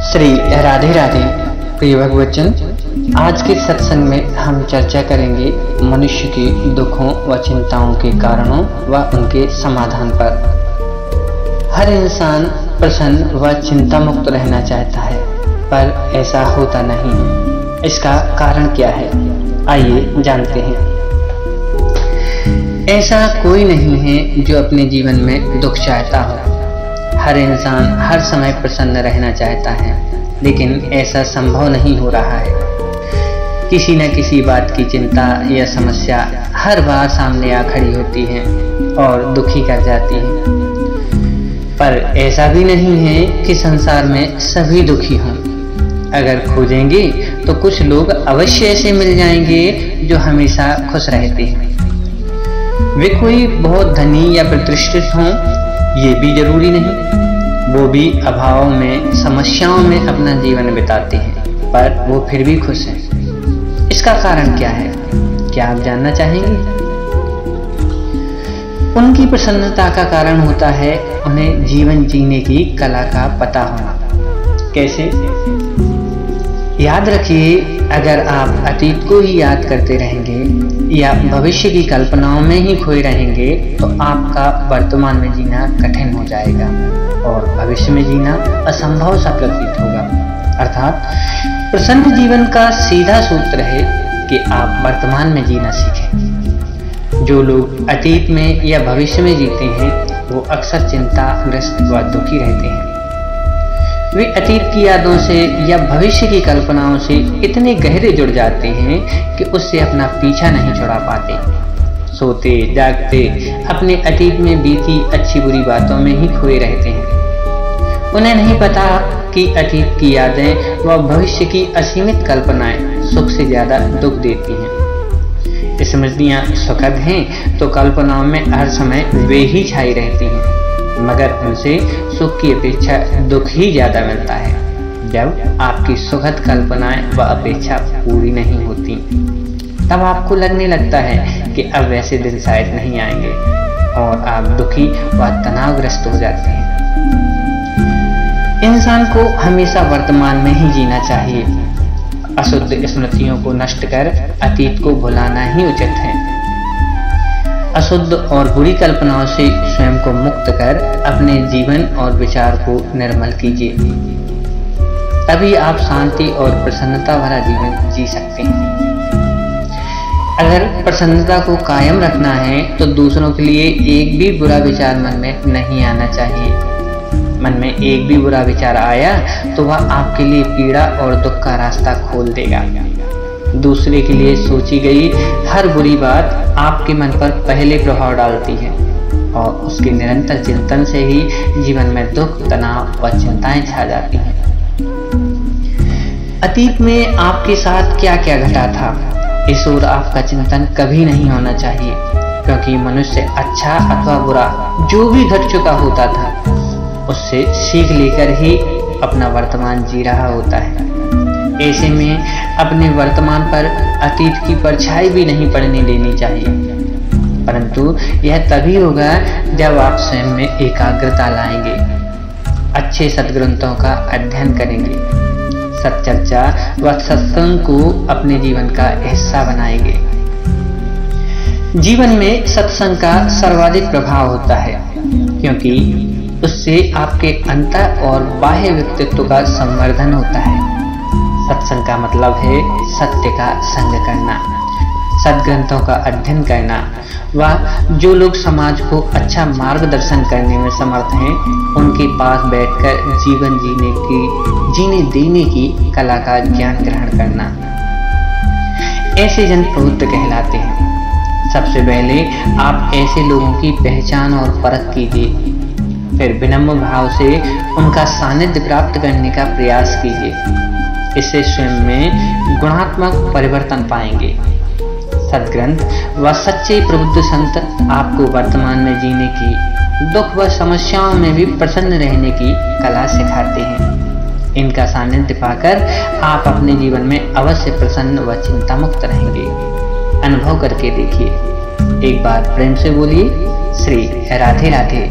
श्री राधे राधे। प्रिय भगवतजन, आज के सत्संग में हम चर्चा करेंगे मनुष्य की दुखों व चिंताओं के कारणों व उनके समाधान पर। हर इंसान प्रसन्न व चिंता मुक्त रहना चाहता है, पर ऐसा होता नहीं। इसका कारण क्या है, आइए जानते हैं। ऐसा कोई नहीं है जो अपने जीवन में दुख चाहता हो। हर इंसान हर समय प्रसन्न रहना चाहता है, लेकिन ऐसा संभव नहीं हो रहा है। किसी न किसी बात की चिंता या समस्या हर बार सामने आ खड़ी होती है और दुखी कर जाती है। पर ऐसा भी नहीं है कि संसार में सभी दुखी हों। अगर खोजेंगे तो कुछ लोग अवश्य ऐसे मिल जाएंगे जो हमेशा खुश रहते हैं। वे कोई बहुत धनी या प्रतिष्ठित हों, ये भी जरूरी नहीं। वो भी अभाव में, समस्याओं में अपना जीवन बिताते हैं, पर वो फिर भी खुश हैं। इसका कारण क्या है, क्या आप जानना चाहेंगे? उनकी प्रसन्नता का कारण होता है उन्हें जीवन जीने की कला का पता होना। कैसे? याद रखिए, अगर आप अतीत को ही याद करते रहेंगे या भविष्य की कल्पनाओं में ही खोए रहेंगे तो आपका वर्तमान में जीना कठिन हो जाएगा और भविष्य में जीना असंभव सा प्रतीत होगा। अर्थात प्रसन्न जीवन का सीधा सूत्र है कि आप वर्तमान में जीना सीखें। जो लोग अतीत में या भविष्य में जीते हैं वो अक्सर चिंताग्रस्त व दुखी रहते हैं। वे अतीत की यादों से या भविष्य की कल्पनाओं से इतने गहरे जुड़ जाते हैं कि उससे अपना पीछा नहीं छुड़ा पाते। सोते जागते अपने अतीत में बीती अच्छी बुरी बातों में ही खोए रहते हैं। उन्हें नहीं पता कि अतीत की यादें व भविष्य की असीमित कल्पनाएं सुख से ज्यादा दुख देती हैं। स्मृतियां सुखद हैं तो कल्पनाओं में हर समय वे ही छाई रहती हैं, मगर उनसे सुख की अपेक्षा दुख ही ज्यादा मिलता है। जब आपकी सुखद कल्पनाएं व अपेक्षा पूरी नहीं होती, तब आपको लगने लगता है कि अब वैसे दिन शायद नहीं आएंगे और आप दुखी व तनावग्रस्त हो जाते हैं। इंसान को हमेशा वर्तमान में ही जीना चाहिए। अशुद्ध स्मृतियों को नष्ट कर अतीत को भुलाना ही उचित है। अशुद्ध और बुरी कल्पनाओं से स्वयं को मुक्त कर अपने जीवन और विचार को निर्मल कीजिए। तभी आप शांति और प्रसन्नता भरा जीवन जी सकते हैं। अगर प्रसन्नता को कायम रखना है तो दूसरों के लिए एक भी बुरा विचार मन में नहीं आना चाहिए। मन में एक भी बुरा विचार आया तो वह आपके लिए पीड़ा और दुख का रास्ता खोल देगा। दूसरे के लिए सोची गई हर बुरी बात आपके मन पर पहले प्रभाव डालती है और उसके निरंतर चिंतन से ही जीवन में दुख, तनाव व चिंताएं छा जाती हैं। अतीत में आपके साथ क्या क्या घटा था, इस ओर आपका चिंतन कभी नहीं होना चाहिए, क्योंकि मनुष्य अच्छा अथवा बुरा जो भी घट चुका होता था उससे सीख लेकर ही अपना वर्तमान जी रहा होता है। ऐसे में अपने वर्तमान पर अतीत की परछाई भी नहीं पड़ने देनी चाहिए, परंतु यह तभी होगा जब आप स्वयं में एकाग्रता लाएंगे, अच्छे सद्ग्रंथों का अध्ययन करेंगे, सच्चर्चा व सत्संग को अपने जीवन का हिस्सा बनाएंगे। जीवन में सत्संग का सर्वाधिक प्रभाव होता है, क्योंकि उससे आपके अंतर और बाह्य व्यक्तित्व का संवर्धन होता है। सत्संग का मतलब है सत्य का संग करना, सद्ग्रंथों का अध्ययन करना व जो लोग समाज को अच्छा मार्गदर्शन करने में समर्थ हैं उनके पास बैठकर जीवन जीने देने की कला का ज्ञान ग्रहण करना। ऐसे जन प्रबुद्ध कहलाते हैं। सबसे पहले आप ऐसे लोगों की पहचान और परख कीजिए, फिर विनम्र भाव से उनका सानिध्य प्राप्त करने का प्रयास कीजिए। इससे स्वयं में गुणात्मक परिवर्तन पाएंगे। सद्ग्रंथ व सच्चे प्रबुद्ध संत आपको वर्तमान में जीने की, दुख व समस्याओं में भी प्रसन्न रहने की कला सिखाते हैं। इनका सानिध्य पाकर आप अपने जीवन में अवश्य प्रसन्न व चिंता मुक्त रहेंगे। अनुभव करके देखिए। एक बार प्रेम से बोलिए, श्री राधे राधे।